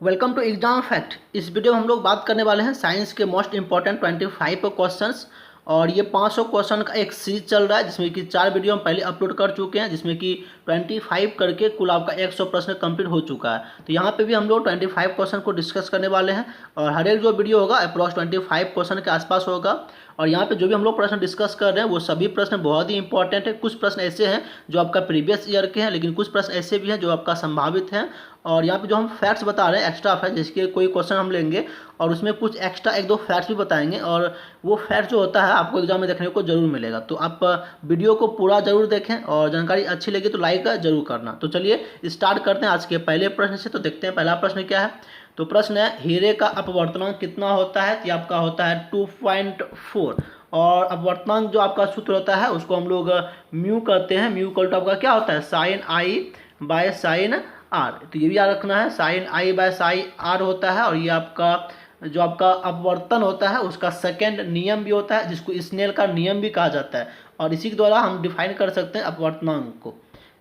Welcome to exam fact. इस video में हम लोग बात करने वाले हैं साइंस के मोस्ट इंपॉर्टेंट 25 क्वेश्चंस। और ये 500 क्वेश्चन का एक सीरीज चल रहा है जिसमें कि 4 वीडियो हम पहले अपलोड कर चुके हैं, जिसमें कि 25 करके कुल आपका 100 प्रश्न कंप्लीट हो चुका है। तो यहाँ पे भी हम लोग 25 क्वेश्चन को डिस्कस करने वाले हैं और हर एक जो वीडियो होगा अप्रॉक्स 25 क्वेश्चन के आसपास होगा। और यहाँ पे जो भी हम लोग प्रश्न डिस्कस कर रहे हैं वो सभी प्रश्न बहुत ही इंपॉर्टेंट है। कुछ प्रश्न ऐसे हैं जो आपका प्रीवियस ईयर के हैं, लेकिन कुछ प्रश्न ऐसे भी हैं जो आपका संभावित हैं। और यहाँ पे जो हम फैक्ट्स बता रहे हैं एक्स्ट्रा फैक्ट, जिसके कोई क्वेश्चन हम लेंगे और उसमें कुछ एक्स्ट्रा एक दो फैक्ट्स भी बताएंगे, और वो फैक्ट जो होता है आपको एग्जाम में देखने को जरूर मिलेगा। तो आप वीडियो को पूरा जरूर देखें और जानकारी अच्छी लगी तो लाइक जरूर करना। तो चलिए स्टार्ट करते हैं आज के पहले प्रश्न से। तो देखते हैं पहला प्रश्न क्या है। तो प्रश्न है, हीरे का अपवर्तनांक कितना होता है? तो आपका होता है 2.4। और अपवर्तनांक जो आपका सूत्र होता है उसको हम लोग म्यू कहते हैं। म्यू इक्वल टू आपका क्या होता है? Sine i by sine r. तो ये भी याद रखना है, sine i by sine r होता है। और ये आपका जो आपका अपवर्तन होता है उसका सेकेंड नियम भी होता है, जिसको स्नेल का नियम भी कहा जाता है। और इसी के द्वारा हम डिफाइन कर सकते हैं अपवर्तनांक को।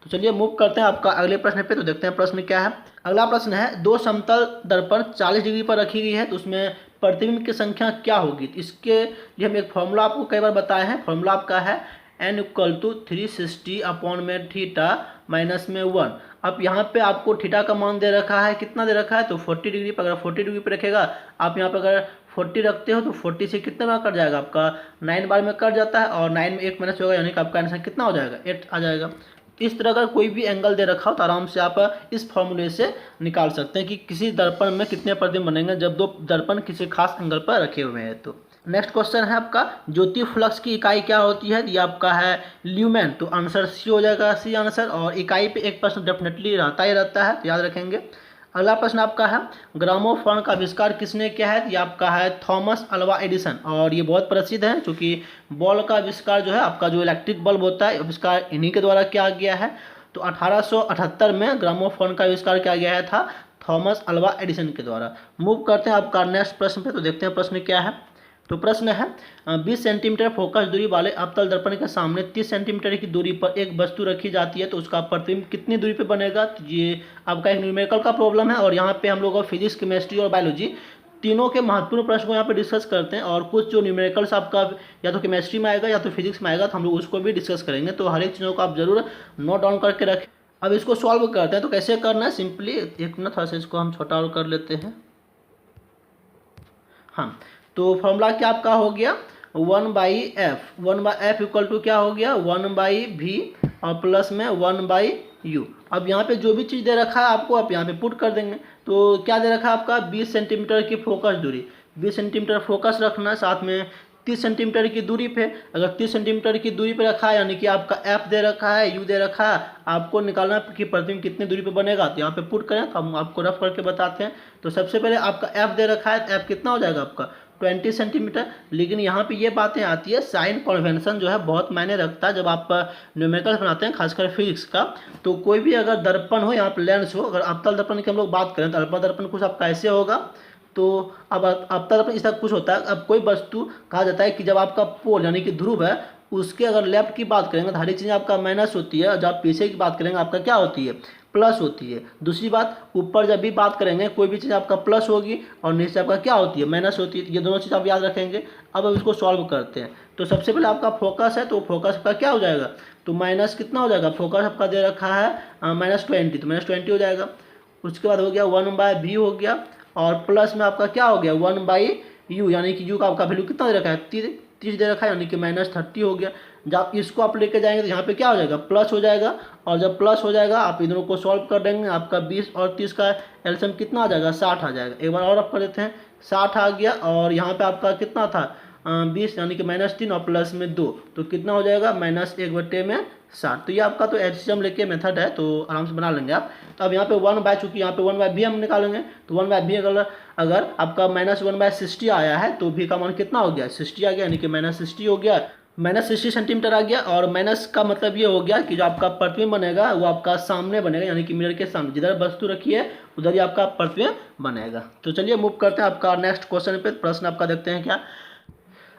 तो चलिए मूव करते हैं आपका अगले प्रश्न पे। तो देखते हैं प्रश्न क्या है। अगला प्रश्न है, दो समतल दर्पण 40 डिग्री पर रखी गई है, तो उसमें प्रतिबिंब की संख्या क्या होगी? तो इसके लिए हम एक फॉर्मूला आपको कई बार बताए हैं। फॉर्मूला आपका है n इक्वल टू 360 अपॉन में थीटा माइनस में 1। अब यहाँ पे आपको थीटा का मान दे रखा है, कितना दे रखा है? तो 40 डिग्री पर। अगर 40 डिग्री पर रखेगा आप यहाँ पर अगर 40 रखते हो तो 40 से कितने बार कट जाएगा? आपका 9 बार में कट जाता है और 9 में 1 माइनस होगा, यानी कि आपका आंसर कितना हो जाएगा? 8 आ जाएगा। इस तरह अगर कोई भी एंगल दे रखा हो तो आराम से आप इस फॉर्मूले से निकाल सकते हैं कि किसी दर्पण में कितने प्रतिबिंब बनेंगे जब दो दर्पण किसी खास एंगल पर रखे हुए हैं। तो नेक्स्ट क्वेश्चन है आपका, ज्योति फ्लक्स की इकाई क्या होती है? ये आपका है ल्यूमेन। तो आंसर सी हो जाएगा, सी आंसर। और इकाई पे एक प्रश्न डेफिनेटली रहता ही रहता है, तो याद रखेंगे। अगला प्रश्न आपका है, ग्रामोफोन का आविष्कार किसने किया है? ये आपका है थॉमस अल्वा एडिसन। और ये बहुत प्रसिद्ध है क्योंकि बल्ब का आविष्कार जो है, आपका जो इलेक्ट्रिक बल्ब होता है, आविष्कार इन्हीं के द्वारा किया गया है। तो 1878 में ग्रामोफोन का आविष्कार किया गया था थॉमस अल्वा एडिसन के द्वारा। मूव करते हैं आपका नेक्स्ट प्रश्न पे। तो देखते हैं प्रश्न क्या है। तो प्रश्न है, 20 सेंटीमीटर फोकस दूरी वाले अवतल दर्पण के सामने 30 सेंटीमीटर की दूरी पर एक वस्तु रखी जाती है, तो उसका प्रतिबिंब कितनी दूरी पे बनेगा? तो ये आपका एक न्यूमेरिकल का प्रॉब्लम है। और यहाँ पे हम लोग फिजिक्स, केमिस्ट्री और बायोलॉजी तीनों के महत्वपूर्ण प्रश्न को यहाँ पे डिस्कस करते हैं। और कुछ जो न्यूमेरिकल्स आपका या तो केमिस्ट्री में आएगा या तो फिजिक्स में आएगा, तो हम लोग उसको भी डिस्कस करेंगे। तो हर एक चीज़ों को आप जरूर नोट डाउन करके रखें। अब इसको सॉल्व करते हैं। तो कैसे करना है, सिंपली एक मिनट थोड़ा सा इसको हम छोटा और कर लेते हैं। हाँ, तो फॉर्मूला क्या आपका हो गया? 1/f। 1/f इक्वल टू क्या हो गया? 1/v और प्लस में 1/u। अब यहाँ पे जो भी चीज़ दे रखा है आपको आप यहाँ पे पुट कर देंगे। तो क्या दे रखा है आपका? 20 सेंटीमीटर की फोकस दूरी। 20 सेंटीमीटर फोकस रखना है, साथ में 30 सेंटीमीटर की दूरी पे। अगर 30 सेंटीमीटर की दूरी पे रखा है यानी कि आपका f दे रखा है, u दे रखा है, आपको निकालना है कि प्रतिबिंब कितनी दूरी पे बनेगा। तो यहाँ पे पुट करें तो हम आपको रफ करके बताते हैं। तो सबसे पहले आपका f दे रखा है, f कितना हो जाएगा आपका? 20 सेंटीमीटर। लेकिन यहाँ पे ये बातें आती है, साइन कन्वेंशन जो है बहुत मायने रखता है जब आप न्यूमेरिकल बनाते हैं, खासकर फिजिक्स का। तो कोई भी अगर दर्पण हो, यहाँ पे लेंस हो, अगर अवतल दर्पण की हम लोग बात करें तो अवतल दर्पण कुछ आपका ऐसे होगा। तो अब अवतल दर्पण इस तरह कुछ होता है। अब कोई वस्तु कहा जाता है कि जब आपका पोल यानी कि ध्रुव है उसके अगर लेफ्ट की बात करेंगे तो हर एक चीज़ आपका माइनस होती है, और जब पीछे की बात करेंगे आपका क्या होती है? प्लस होती है। दूसरी बात, ऊपर जब भी बात करेंगे कोई भी चीज़ आपका प्लस होगी और नीचे आपका क्या होती है? माइनस होती है। ये दोनों चीज़ आप याद रखेंगे। अब इसको सॉल्व करते हैं। तो सबसे पहले आपका फोकस है, तो फोकस आपका क्या हो जाएगा? तो माइनस कितना हो जाएगा? फोकस आपका दे रखा है -20, तो -20 हो जाएगा। उसके बाद हो गया 1/v हो गया, और प्लस में आपका क्या हो गया? 1/u, यानी कि u का आपका वैल्यू कितना दे रखा है? 30 दे रखा है, यानी कि -30 हो गया। जब इसको आप लेके जाएंगे तो यहाँ पे क्या हो जाएगा? प्लस हो जाएगा। और जब प्लस हो जाएगा आप इन दोनों को सॉल्व कर देंगे, आपका 20 और 30 का एलसीएम कितना आ जाएगा? 60 आ जाएगा। एक बार और आप कर देते हैं, 60 आ गया। और यहाँ पे आपका कितना था? 20, यानी कि -3 और प्लस में 2, तो कितना हो जाएगा? -1/60। तो ये आपका तो एचसीएम लेके मेथड है, तो आराम से बना लेंगे आप। तो अब यहाँ पे 1/, चूँकि यहाँ पे 1/v हम निकालेंगे, तो 1/v अगर आपका -1/60 आया है तो v का मान कितना हो गया? 60 आ गया, यानी कि -60 हो गया। -60 सेंटीमीटर आ गया। और माइनस का मतलब ये हो गया कि जो आपका प्रतिबिंब बनेगा वो आपका सामने बनेगा, यानी कि मिरर के सामने जिधर वस्तु रखी है उधर ही आपका प्रतिबिंब बनेगा। तो चलिए मूव करते हैं आपका नेक्स्ट क्वेश्चन पे। प्रश्न आपका देखते हैं क्या।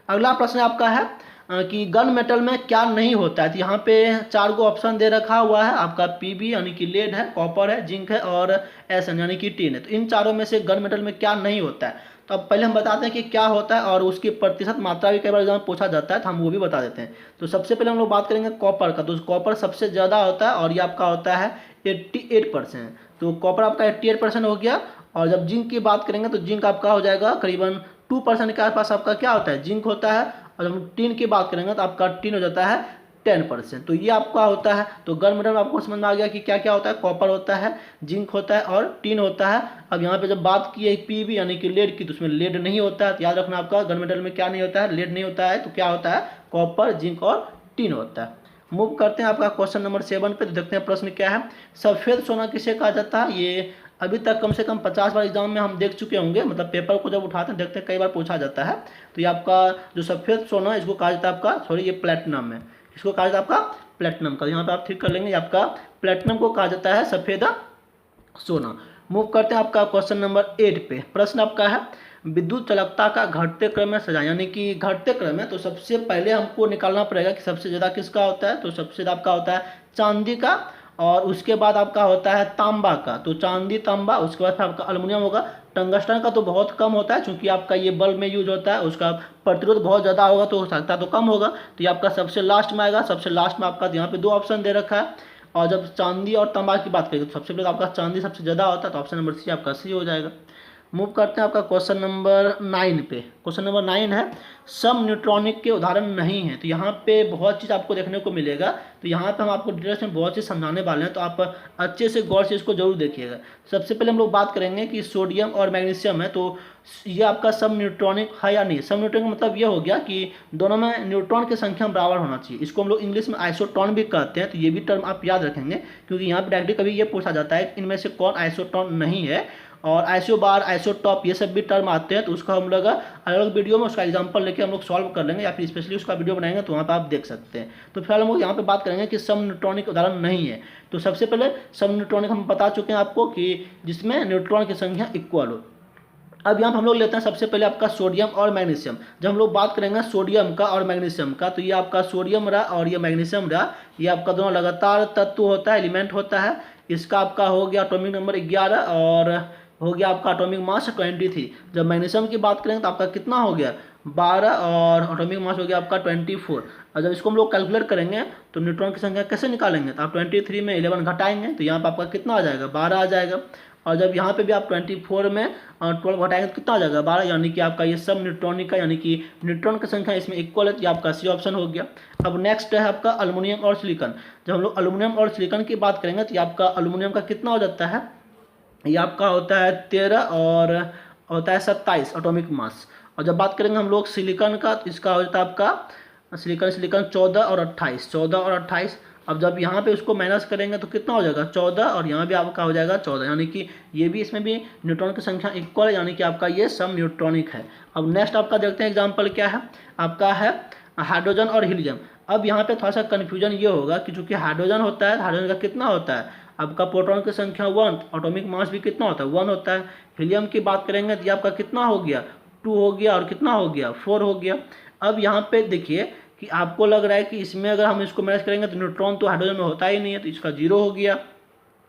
अगला प्रश्न आपका है, कि गन मेटल में क्या नहीं होता है। तो यहाँ पे 4 गो ऑप्शन दे रखा हुआ है आपका, पीबी यानी कि लेड है, कॉपर है, जिंक है और एसएन यानी कि टिन है। तो इन चारों में से गन मेटल में क्या नहीं होता है। तो अब पहले हम बताते हैं कि क्या होता है और उसकी प्रतिशत मात्रा भी कई बार एग्जाम में पूछा जाता है, तो हम वो भी बता देते हैं। तो सबसे पहले हम लोग बात करेंगे कॉपर का। तो कॉपर सबसे ज़्यादा होता है और ये आपका होता है 88%। तो कॉपर आपका 88% हो गया। और जब जिंक की बात करेंगे तो जिंक आपका हो जाएगा करीबन 2% के आसपास आपका क्या होता है, जिंक होता है। और जब हम टिन की बात करेंगे तो आपका टिन हो जाता है 10%। तो ये आपका होता है। तो गन मेटल में आपको समझ में आ गया कि क्या क्या होता है, कॉपर होता है, जिंक होता है और टिन होता है। अब यहाँ पे जब बात की है पीबी यानी कि लेड की, तो उसमें लेड नहीं होता है। तो याद रखना आपका गन मेटल में क्या नहीं होता है, लेड नहीं होता है। तो क्या होता है, कॉपर, जिंक और टिन होता है। मूव करते हैं आपका क्वेश्चन नंबर 7 पे। तो देखते हैं प्रश्न क्या है। सफ़ेद सोना किसे कहा जाता है। ये अभी तक कम से कम 50 बार एग्जाम में हम देख चुके होंगे, मतलब पेपर को जब उठाते हैं देखते हैं कई बार पूछा जाता है। तो ये आपका जो सफ़ेद सोना इसको कहा जाता है आपका, सॉरी ये प्लेटिनम है, इसको कहा जाता है आपका प्लेटिनम का। यहाँ पे आप ठीक कर लेंगे, आपका प्लेटिनम को कहा जाता है सफ़ेद सोना। मूव करते हैं आपका क्वेश्चन नंबर 8 पे। प्रश्न आपका है विद्युत चालकता का घटते क्रम में सजाएं, यानी कि घटते क्रम में। तो सबसे पहले हमको निकालना पड़ेगा कि सबसे ज़्यादा किसका होता है। तो सबसे ज़्यादा आपका होता है चांदी का, और उसके बाद आपका होता है तांबा का। तो चांदी, तांबा, उसके बाद आपका अल्युमिनियम होगा। टंगस्टन का तो बहुत कम होता है, क्योंकि आपका ये बल्ब में यूज होता है, उसका प्रतिरोध बहुत ज़्यादा होगा तो चालकता तो कम होगा। तो ये आपका सबसे लास्ट में आएगा। सबसे लास्ट में आपका यहाँ पे 2 ऑप्शन दे रखा है। और जब चांदी और तांबा की बात करेंगे तो सबसे पहले आपका चांदी सबसे ज़्यादा होता है, तो ऑप्शन नंबर सी आपका सी हो जाएगा। मूव करते हैं आपका क्वेश्चन नंबर 9 पे। क्वेश्चन नंबर 9 है सम न्यूट्रॉनिक के उदाहरण नहीं है। तो यहाँ पे बहुत चीज़ आपको देखने को मिलेगा। तो यहाँ पे हम आपको डिटेल्स में बहुत चीज़ समझाने वाले हैं, तो आप अच्छे से गौर से इसको जरूर देखिएगा। सबसे पहले हम लोग बात करेंगे कि सोडियम और मैग्नीशियम है, तो ये आपका सम न्यूट्रॉनिक है या नहीं। सम न्यूट्रॉनिक का मतलब ये हो गया कि दोनों में न्यूट्रॉन की संख्या बराबर होना चाहिए। इसको हम लोग इंग्लिश में आइसोटॉन भी कहते हैं। तो ये भी टर्म आप याद रखेंगे, क्योंकि यहाँ पर डायरेक्टली कभी ये पूछा जाता है इनमें से कौन आइसोटॉन नहीं है। और आइसोबार, आइसोटॉप, ये सब भी टर्म आते हैं। तो उसका हम लोग अलग अलग वीडियो में उसका एग्जांपल लेके हम लोग सॉल्व कर लेंगे, या फिर स्पेशली उसका वीडियो बनाएंगे, तो वहाँ पे आप देख सकते हैं। तो फिलहाल हम लोग यहाँ पे बात करेंगे कि सम न्यूट्रॉनिक उदाहरण नहीं है। तो सबसे पहले सम न्यूट्रॉनिक हम बता चुके हैं आपको कि जिसमें न्यूट्रॉन की संख्या इक्वल हो। अब यहाँ पर हम लोग लेते हैं सबसे पहले आपका सोडियम और मैग्नीशियम। जब हम लोग बात करेंगे सोडियम का और मैग्नीशियम का, तो ये आपका सोडियम रहा और ये मैग्नीशियम रहा। ये आपका दोनों लगातार तत्व होता है, एलिमेंट होता है। इसका आपका हो गया एटॉमिक नंबर 11 और हो गया आपका एटॉमिक मास 23। जब मैग्नीशियम की बात करेंगे तो आपका कितना हो गया 12 और एटॉमिक मास हो गया आपका 24। और जब इसको हम लोग कैलकुलेट करेंगे तो न्यूट्रॉन की संख्या कैसे निकालेंगे, तो आप 23 में 11 घटाएंगे तो यहाँ पर आपका कितना आ जाएगा 12 आ जाएगा। और जब यहाँ पे भी आप 24 में 12 घटाएंगे तो कितना आ जाएगा 12, यानी कि आपका ये सब न्यूट्रॉनिक का, यानी कि न्यूट्रॉन की संख्या इसमें इक्वल है। तो ये आपका सी ऑप्शन हो गया। अब नेक्स्ट है आपका अल्युमिनियम और सिलिकॉन। जब हम लोग अल्युमिनियम और सिलिकॉन की बात करेंगे तो ये आपका अल्युमिनियम का कितना हो जाता है, ये आपका होता है 13 और होता है 27 एटॉमिक मास। और जब बात करेंगे हम लोग सिलिकॉन का, तो इसका हो जाता है आपका सिलिकॉन 14 और 28। अब जब यहाँ पे उसको माइनस करेंगे तो कितना हो जाएगा 14, और यहाँ भी आपका हो जाएगा 14, यानी कि ये भी इसमें भी न्यूट्रॉन की संख्या इक्वल है, यानी कि आपका ये सम न्यूट्रॉनिक है। अब नेक्स्ट आपका देखते हैं एग्जाम्पल क्या है, आपका है हाइड्रोजन और हीलियम। अब यहाँ पे थोड़ा सा कन्फ्यूजन ये होगा कि चूंकि हाइड्रोजन होता है, हाइड्रोजन का कितना होता है आपका प्रोटॉन की संख्या 1, एटॉमिक मास भी कितना होता है 1 होता है। हीलियम की बात करेंगे तो ये आपका कितना हो गया 2 हो गया, और कितना हो गया 4 हो गया। अब यहाँ पे देखिए कि आपको लग रहा है कि इसमें अगर हम इसको मैच करेंगे तो न्यूट्रॉन तो हाइड्रोजन में होता ही नहीं है, तो इसका 0 हो गया।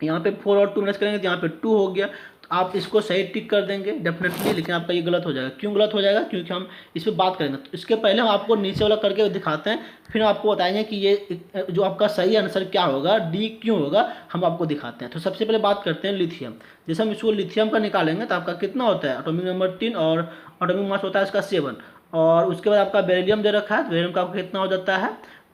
यहाँ पे 4 और 2 मैच करेंगे तो यहाँ पे 2 हो गया। तो आप इसको सही टिक कर देंगे डेफिनेटली, लेकिन आपका ये गलत हो जाएगा। क्यों गलत हो जाएगा, क्योंकि हम इस पर बात करेंगे। तो इसके पहले हम आपको नीचे वाला करके दिखाते हैं, फिर आपको बताएंगे कि ये जो आपका सही आंसर क्या होगा, डी क्यों होगा, हम आपको दिखाते हैं। तो सबसे पहले बात करते हैं लिथियम। जैसे हम इसको लिथियम का निकालेंगे तो आपका कितना होता है एटॉमिक नंबर 3 और एटॉमिक मास होता है इसका 7। और उसके बाद आपका बेरिलियम दे रखा है, तो बेरिलियम का आपका कितना हो जाता है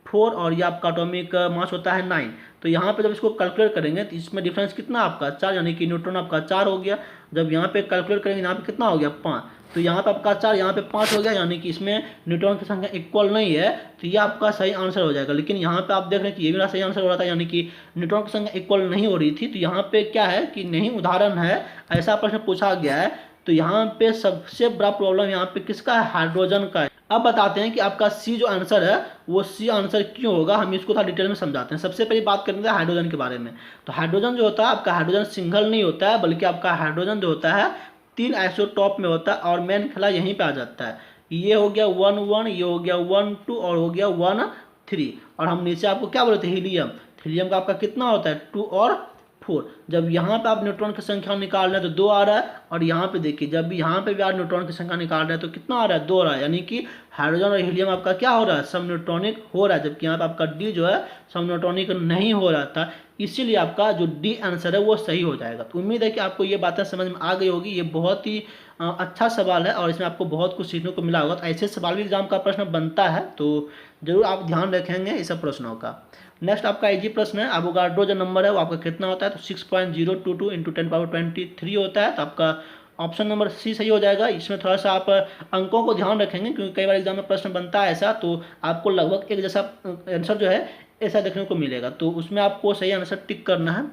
4, और ये आपका एटॉमिक मास होता है 9। तो यहाँ पे जब इसको कैलकुलेट करेंगे तो इसमें डिफरेंस कितना आपका 4, यानी कि न्यूट्रॉन आपका 4 हो गया। जब यहाँ पे कैलकुलेट करेंगे यहाँ पे कितना हो गया 5, तो यहाँ पे आपका 4 यहाँ पे 5 हो गया, यानी कि इसमें न्यूट्रॉन की संख्या इक्वल नहीं है। तो ये आपका सही आंसर हो जाएगा। लेकिन यहाँ पे आप देख रहे हैं कि ये मेरा सही आंसर हो रहा था, यानी कि न्यूट्रॉन की संख्या इक्वल नहीं हो रही थी। तो यहाँ पे क्या है कि नहीं उदाहरण है, ऐसा प्रश्न पूछा गया है। तो यहाँ पे सबसे बड़ा प्रॉब्लम यहाँ पे किसका है, हाइड्रोजन का है। अब बताते हैं कि आपका सी जो आंसर है वो सी आंसर क्यों होगा, हम इसको थोड़ा डिटेल में समझाते हैं। सबसे पहले बात करेंगे हाइड्रोजन के बारे में। तो हाइड्रोजन जो होता है आपका हाइड्रोजन सिंगल नहीं होता है, बल्कि आपका हाइड्रोजन जो होता है 3 आइसोटॉप में होता है, और मेन खेला यहीं पे आ जाता है। ये हो गया 1 1, ये हो गया 1 2 और हो गया 1 3। और हम नीचे आपको क्या बोले थे, हीलियम। हीलियम का आपका कितना होता है 2 और 4। जब यहाँ पे आप न्यूट्रॉन की संख्या निकाल रहे हैं तो 2 आ रहा है, और यहाँ पे देखिए जब भी यहाँ पे भी आप न्यूट्रॉन की संख्या निकाल रहे हैं तो कितना आ रहा है 2 आ रहा है, यानी कि हाइड्रोजन और हीलियम आपका क्या हो रहा है, सब न्यूट्रॉनिक हो रहा है, जबकि यहाँ पे आपका डी जो है सब न्यूट्रॉनिक नहीं हो रहा था। इसीलिए आपका जो डी आंसर है वो सही हो जाएगा। तो उम्मीद है कि आपको ये बातें समझ में आ गई होगी। ये बहुत ही अच्छा सवाल है और इसमें आपको बहुत कुछ सीखने को मिला होगा। तो ऐसे सवाल भी एग्जाम का प्रश्न बनता है, तो जरूर आप ध्यान रखेंगे इस सब प्रश्नों का। नेक्स्ट आपका इजी प्रश्न है, एवोगाड्रो जो नंबर है वो आपका कितना होता है, तो 6.022 इंटू 10⁻23 होता है। तो आपका ऑप्शन नंबर सी सही हो जाएगा। इसमें थोड़ा सा आप अंकों को ध्यान रखेंगे, क्योंकि कई बार एग्जाम में प्रश्न बनता है ऐसा, तो आपको लगभग एक जैसा आंसर जो है ऐसा देखने को मिलेगा, तो उसमें आपको सही आंसर टिक करना है।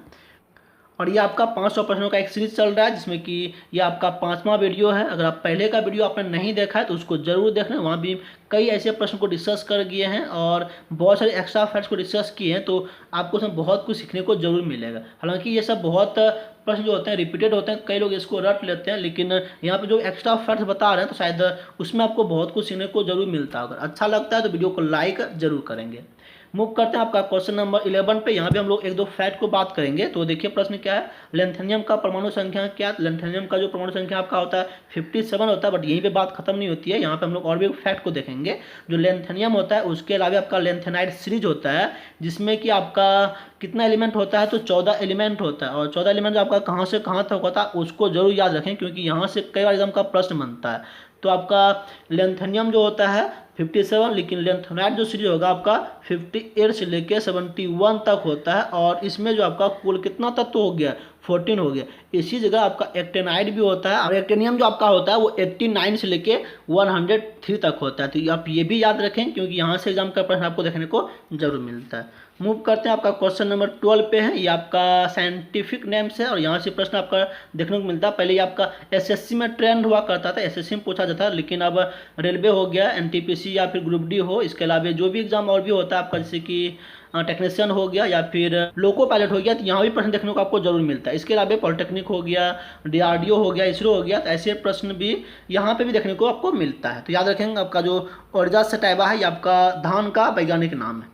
और ये आपका 500 प्रश्नों का एक सीरीज चल रहा है, जिसमें कि ये आपका 5वां वीडियो है। अगर आप पहले का वीडियो आपने नहीं देखा है तो उसको जरूर देखना, वहाँ भी कई ऐसे प्रश्न को डिस्कस कर गए हैं और बहुत सारे एक्स्ट्रा फैक्ट्स को डिस्कस किए हैं, तो आपको उसमें बहुत कुछ सीखने को जरूर मिलेगा। हालांकि ये सब बहुत प्रश्न जो होते हैं रिपीटेड होते हैं, कई लोग इसको रट लेते हैं, लेकिन यहाँ पे जो एक्स्ट्रा फैक्ट्स बता रहे हैं तो शायद उसमें आपको बहुत कुछ सीखने को जरूर मिलता है। अगर अच्छा लगता है तो वीडियो को लाइक जरूर करेंगे। मूव करते हैं आपका क्वेश्चन नंबर 11 पे। यहाँ पे हम लोग एक दो फैक्ट को बात करेंगे। तो देखिए प्रश्न क्या है, लेंथेनियम का परमाणु संख्या क्या है। लेंथेनियम का जो परमाणु संख्या आपका होता है 57 होता है, बट यहीं पे बात खत्म नहीं होती है। यहाँ पे हम लोग और भी एक फैक्ट को देखेंगे। जो लेंथेनियम होता है उसके अलावा आपका लेंथेनाइड सीरीज होता है, जिसमें कि आपका कितना एलिमेंट होता है, तो 14 एलिमेंट होता है। और 14 एलिमेंट आपका कहाँ से कहाँ तक होता है उसको जरूर याद रखें, क्योंकि यहाँ से कई बार एग्जाम का प्रश्न बनता है। तो आपका लेंथेनियम जो होता है 57, लेकिन लेंथेनाइड जो सीरीज होगा आपका 58 से लेके 71 तक होता है। और इसमें जो आपका कुल कितना तत्व हो गया 14 हो गया। इसी जगह आपका एक्टेनाइड भी होता है, और एक्टेनियम जो आपका होता है वो 89 से लेके 103 तक होता है। तो आप ये भी याद रखें, क्योंकि यहाँ से एग्जाम का प्रश्न आपको देखने को जरूर मिलता है। मूव करते हैं आपका क्वेश्चन नंबर 12 पे है। ये आपका साइंटिफिक नेम्स है और यहाँ से प्रश्न आपका देखने को मिलता है। पहले ये आपका एसएससी में ट्रेंड हुआ करता था, एसएससी में पूछा जाता था, लेकिन अब रेलवे हो गया, एनटीपीसी या फिर ग्रुप डी हो, इसके अलावा जो भी एग्जाम और भी होता है आपका, जैसे कि टेक्नीशियन हो गया या फिर लोको पायलट हो गया, तो यहाँ भी प्रश्न देखने को आपको जरूर मिलता है। इसके अलावा पॉलिटेक्निक हो गया, डीआरडीओ हो गया, इसरो हो गया, तो ऐसे प्रश्न भी यहाँ पे भी देखने को आपको मिलता है। तो याद रखेंगे आपका जो ओरजा सटाइवा है ये आपका धान का वैज्ञानिक नाम है।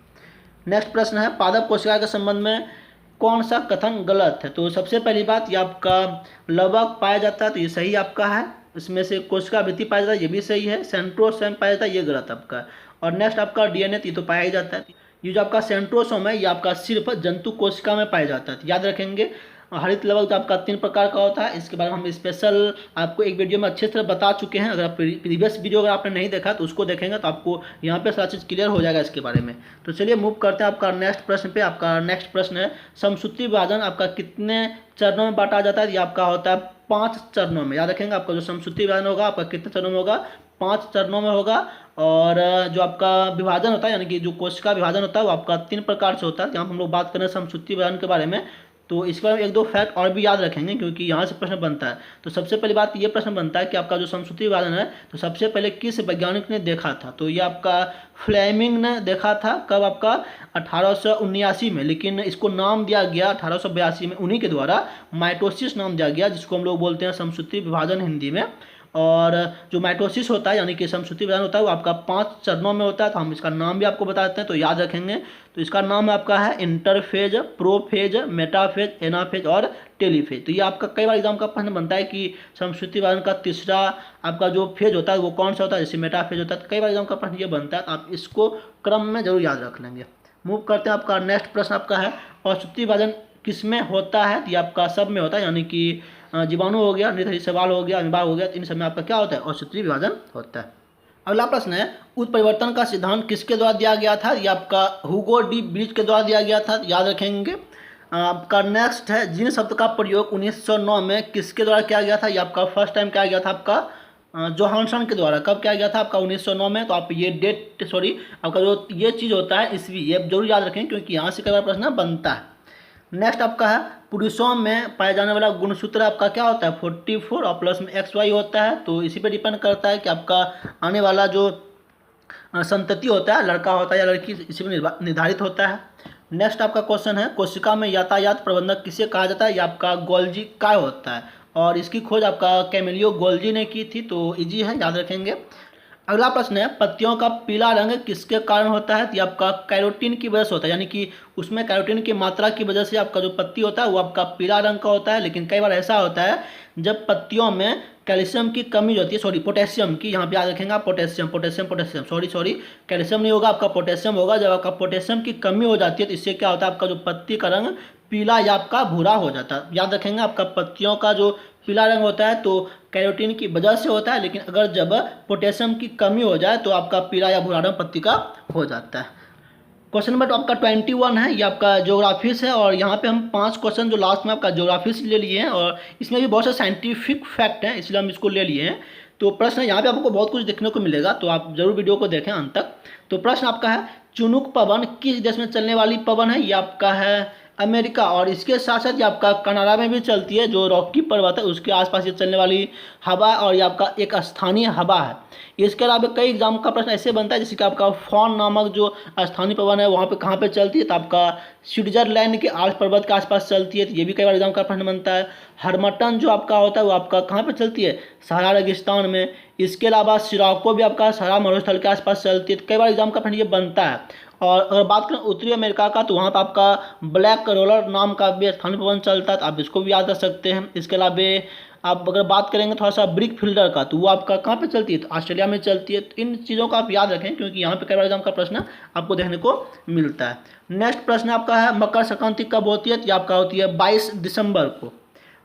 नेक्स्ट प्रश्न है, पादप कोशिका के संबंध में कौन सा कथन गलत है। तो सबसे पहली बात, ये आपका लवक पाया जाता है, तो ये सही आपका है। इसमें से कोशिका वृत्ति पाया जाता है, ये भी सही है। सेंट्रोसोम पाया जाता है, ये गलत आपका है। और नेक्स्ट आपका डीएनए, ये तो पाया ही जाता है। ये जो आपका सेंट्रोसोम है ये आपका सिर्फ जंतु कोशिका में पाया जाता है, तो याद रखेंगे। हरित लवक तो आपका 3 प्रकार का होता है। इसके बारे में हम स्पेशल आपको एक वीडियो में अच्छे से बता चुके हैं। अगर आप प्रीवियस वीडियो अगर आपने नहीं देखा तो उसको देखेंगे तो आपको यहाँ पे सारा चीज़ क्लियर हो जाएगा इसके बारे में। तो चलिए मूव करते हैं आपका नेक्स्ट प्रश्न पे। आपका नेक्स्ट प्रश्न है, समसूत्री विभाजन आपका कितने चरणों में बांटा जाता है। ये आपका होता है 5 चरणों में। याद रखेंगे आपका जो समसूत्री विभाजन होगा आपका कितने चरणों में होगा, 5 चरणों में होगा। और जो आपका विभाजन होता है, यानी कि जो कोशिका विभाजन होता है वो आपका 3 प्रकार से होता है। यहाँ हम लोग बात करें समसूत्री विभाजन के बारे में, तो इसके बारे में एक दो फैक्ट और भी याद रखेंगे, क्योंकि यहाँ से प्रश्न बनता है। तो सबसे पहली बात ये प्रश्न बनता है कि आपका जो समसूत्री विभाजन है तो सबसे पहले किस वैज्ञानिक ने देखा था। तो ये आपका फ्लेमिंग ने देखा था। कब, आपका 1879 में। लेकिन इसको नाम दिया गया 1882 में उन्हीं के द्वारा माइटोसिस नाम दिया गया, जिसको हम लोग बोलते हैं समसूत्री विभाजन हिंदी में। और जो माइटोसिस होता है यानी कि समसूत्री विभाजन होता है वो आपका 5 चरणों में होता है। तो हम इसका नाम भी आपको बता देते हैं, तो याद रखेंगे। तो इसका नाम आपका है इंटरफेज, प्रोफेज, मेटाफेज, एनाफेज और टेलीफेज। तो ये आपका कई बार एग्जाम का प्रश्न बनता है कि समसूत्री विभाजन का तीसरा आपका जो फेज होता है वो कौन सा होता है, जैसे मेटाफेज होता है। तो कई बार एग्जाम का प्रश्न ये बनता है, तो आप इसको क्रम में जरूर याद रख लेंगे। मूव करते हैं आपका नेक्स्ट प्रश्न आपका है, औषधि विभाजन किसमें होता है। तो ये आपका सब में होता है, यानी कि जीवाणु हो गया, निर्धारित सवाल हो गया, अमीबा हो गया, इन सब में आपका क्या होता है, औषधि विभाजन होता है। अगला प्रश्न है, उत्परिवर्तन का सिद्धांत किसके द्वारा दिया गया था। ये आपका हुगो डी ब्रिज के द्वारा दिया गया था, याद रखेंगे। आपका नेक्स्ट है, जीन शब्द का प्रयोग 1909 में किसके द्वारा किया गया था। ये आपका फर्स्ट टाइम किया गया था आपका जोहानसन के द्वारा। कब किया गया था, आपका 1909 में। तो आप ये डेट आपका जो ये चीज़ होता है ईस्वी, ये जरूर याद रखें, क्योंकि यहाँ से कई बार प्रश्न बनता है। नेक्स्ट आपका है, पुरुषों में पाए जाने वाला गुणसूत्र आपका क्या होता है 44 और प्लस में XY होता है। तो इसी पे डिपेंड करता है कि आपका आने वाला जो संतति होता है, लड़का होता है या लड़की, इसी में निर्धारित होता है। नेक्स्ट आपका क्वेश्चन है, कोशिका में यातायात प्रबंधक किसे कहा जाता है। ये आपका गोल्जी काय होता है, और इसकी खोज आपका कैमिलियो गोल्जी ने की थी। तो इजी है, याद रखेंगे। अगला प्रश्न है, पत्तियों का पीला रंग किसके कारण होता है? तो ये आपका कैरोटीन की वजह से होता है, यानी कि उसमें कैरोटीन की मात्रा की वजह से आपका जो पत्ती होता है वो आपका पीला रंग का होता है। लेकिन कई बार ऐसा होता है जब पत्तियों में कैल्शियम की कमी होती है, सॉरी पोटेशियम की, यहाँ पे याद रखेंगे आप, potassium potassium potassium, sorry calcium नहीं होगा, आपका पोटेशियम होगा। जब आपका पोटेशियम की कमी हो जाती है तो इससे क्या होता है, आपका जो पत्ती का रंग पीला या आपका भूरा हो जाता है। याद रखेंगे, आपका पत्तियों का जो पीला रंग होता है तो कैरोटीन की वजह से होता है, लेकिन अगर जब पोटेशियम की कमी हो जाए तो आपका पीला या भूरा रंग पत्ती का हो जाता है। क्वेश्चन नंबर आपका 21 है, ये आपका ज्योग्राफी से, और यहाँ पे हम 5 क्वेश्चन जो लास्ट में आपका ज्योग्राफी से ले लिए हैं, और इसमें भी बहुत से साइंटिफिक फैक्ट हैं, इसलिए हम इसको ले लिए हैं। तो प्रश्न यहाँ पे आपको बहुत कुछ देखने को मिलेगा, तो आप जरूर वीडियो को देखें अंत तक। तो प्रश्न आपका है, चुनुक पवन किस देश में चलने वाली पवन है? ये आपका है अमेरिका, और इसके साथ साथ ये आपका कनाडा में भी चलती है, जो रॉकी पर्वत है उसके आसपास ये चलने वाली हवा, और ये आपका एक स्थानीय हवा है। इसके अलावा कई एग्जाम का प्रश्न ऐसे बनता है जैसे कि आपका फॉन नामक जो स्थानीय पवन है वहाँ पे कहाँ पे चलती है? तो आपका स्विट्जरलैंड के आल्प्स पर्वत के आसपास चलती है, तो ये भी कई बार एग्जाम का प्रश्न बनता है। हरमटन जो आपका होता है वो आपका कहाँ पे चलती है? सहारा रेगिस्तान में। इसके अलावा सिराको भी आपका सहारा मरुस्थल के आसपास चलती है, तो कई बार एग्जाम का प्रश्न ये बनता है। और अगर बात करें उत्तरी अमेरिका का, तो वहाँ पर आपका ब्लैक रोलर नाम का भी स्थानीय पवन चलता है, तो आप इसको भी याद रख सकते हैं। इसके अलावा आप अगर बात करेंगे थोड़ा सा ब्रिक फील्डर का, तो वो आपका कहाँ पे चलती है? तो ऑस्ट्रेलिया में चलती है। तो इन चीज़ों का आप याद रखें, क्योंकि यहाँ पे कई बार एग्जाम का प्रश्न आपको देखने को मिलता है। नेक्स्ट प्रश्न आपका है, मकर संक्रांति कब होती है? तो आपका होती है 22 दिसंबर को।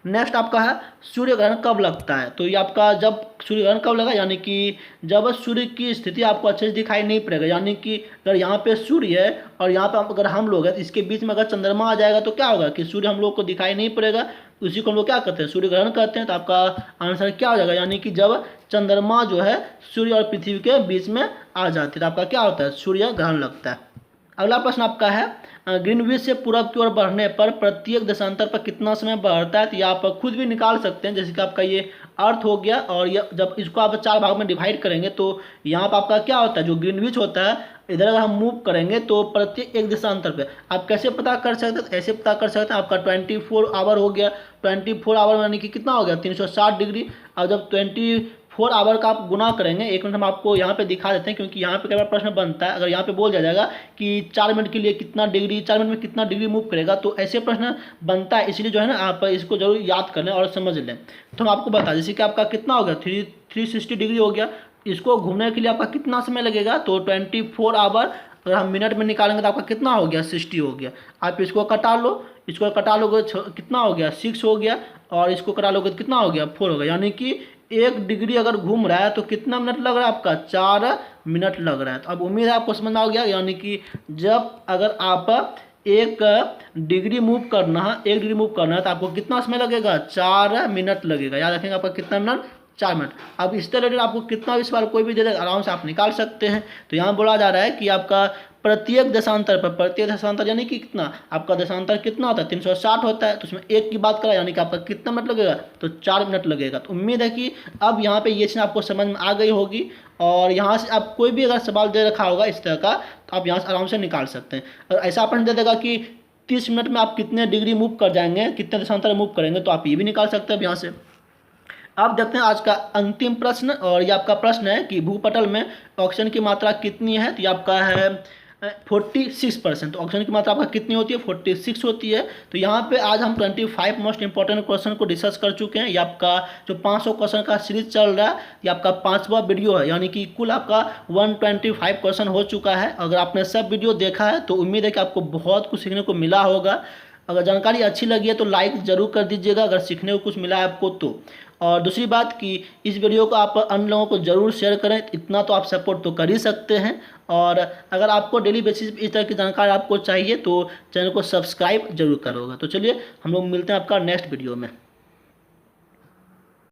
नेक्स्ट आपका है, सूर्य ग्रहण कब लगता है? तो ये आपका जब सूर्य ग्रहण कब लगा, यानी कि जब सूर्य की स्थिति आपको अच्छे से दिखाई नहीं पड़ेगा, यानी कि अगर यहाँ पे सूर्य है और यहाँ पे अगर हम लोग हैं तो इसके बीच में अगर चंद्रमा आ जाएगा तो क्या होगा कि सूर्य हम लोग को दिखाई नहीं पड़ेगा, उसी को हम लोग क्या कहते हैं? सूर्य ग्रहण कहते हैं। तो आपका आंसर क्या हो जाएगा, यानी कि जब चंद्रमा जो है सूर्य और पृथ्वी के बीच में आ जाती है तो आपका क्या होता है? सूर्य ग्रहण लगता है। अगला प्रश्न आपका है, ग्रीनविच से पूरब की ओर बढ़ने पर प्रत्येक देशांतर पर कितना समय बढ़ता है? तो ये आप खुद भी निकाल सकते हैं, जैसे कि आपका ये अर्थ हो गया, और ये जब इसको आप 4 भाग में डिवाइड करेंगे तो यहाँ पर आपका क्या होता है, जो ग्रीनविच होता है इधर अगर हम मूव करेंगे तो प्रत्येक एक देशांतर पे आप कैसे पता कर सकते हैं? ऐसे पता कर सकते हैं, आपका 24 आवर हो गया, 24 आवर यानी कि कितना हो गया? 360 डिग्री। और जब 24 आवर का आप गुना करेंगे, 1 मिनट हम आपको यहाँ पे दिखा देते हैं, क्योंकि यहाँ पे कई बार प्रश्न बनता है, अगर यहाँ पे बोल दिया जाएगा कि 4 मिनट के लिए कितना डिग्री, 4 मिनट में कितना डिग्री मूव करेगा, तो ऐसे प्रश्न बनता है। इसलिए जो है ना आप इसको जरूर याद कर लें और समझ लें। तो हम आपको बता, जैसे कि आपका कितना हो गया, 360 डिग्री हो गया, इसको घूमने के लिए आपका कितना समय लगेगा? तो 24 आवर अगर हम मिनट में निकालेंगे तो आपका कितना हो गया? 60 हो गया। आप इसको कटा लो, इसको कटा लोगे कितना हो गया? 6 हो गया, और इसको कटा लोगे तो कितना हो गया? 4 हो गया। यानी कि 1 डिग्री अगर घूम रहा है तो कितना मिनट लग रहा है? आपका 4 मिनट लग रहा है। तो अब उम्मीद है आपको समझ में आ गया, यानी कि जब अगर आप 1 डिग्री मूव करना है, 1 डिग्री मूव करना है तो आपको कितना समय लगेगा? 4 मिनट लगेगा। याद रखेंगे, आपका कितना मिनट? 4 मिनट। अब इससे रिलेटेड आपको कितना भी सवाल कोई भी दे देगा, आराम से आप निकाल सकते हैं। तो यहाँ बोला जा रहा है कि आपका प्रत्येक देशांतर पर, प्रत्येक देशांतर यानी कि कितना, आपका देशांतर कितना होता है? 360 होता है, तो उसमें 1 की बात करा, यानी कि आपका कितना मिनट लगेगा? तो 4 मिनट लगेगा। तो उम्मीद है कि अब यहाँ पे ये चीज़ आपको समझ में आ गई होगी, और यहाँ से आप कोई भी अगर सवाल दे रखा होगा इस तरह का तो आप यहाँ से आराम से निकाल सकते हैं। और ऐसा प्रश्न दे देगा कि 30 मिनट में आप कितने डिग्री मूव कर जाएंगे, कितने देशांतर मूव करेंगे, तो आप ये भी निकाल सकते हैं यहाँ से। अब देखते हैं आज का अंतिम प्रश्न, और ये आपका प्रश्न है कि भूपटल में ऑक्सीजन की मात्रा कितनी है? तो ये आपका है 46%। तो ऑक्सीजन की मात्रा आपका कितनी होती है? 46 होती है। तो यहाँ पे आज हम 25 मोस्ट इंपॉर्टेंट क्वेश्चन को डिस्कस कर चुके हैं। ये आपका जो 500 क्वेश्चन का सीरीज चल रहा है, ये आपका 5वां वीडियो है, यानी कि कुल आपका 125 क्वेश्चन हो चुका है। अगर आपने सब वीडियो देखा है तो उम्मीद है कि आपको बहुत कुछ सीखने को मिला होगा। अगर जानकारी अच्छी लगी है तो लाइक ज़रूर कर दीजिएगा, अगर सीखने को कुछ मिला है आपको तो। और दूसरी बात कि इस वीडियो को आप अन्य लोगों को ज़रूर शेयर करें, इतना तो आप सपोर्ट तो कर ही सकते हैं। और अगर आपको डेली बेसिस इस तरह की जानकारी आपको चाहिए तो चैनल को सब्सक्राइब जरूर करोगे। तो चलिए हम लोग मिलते हैं आपका नेक्स्ट वीडियो में।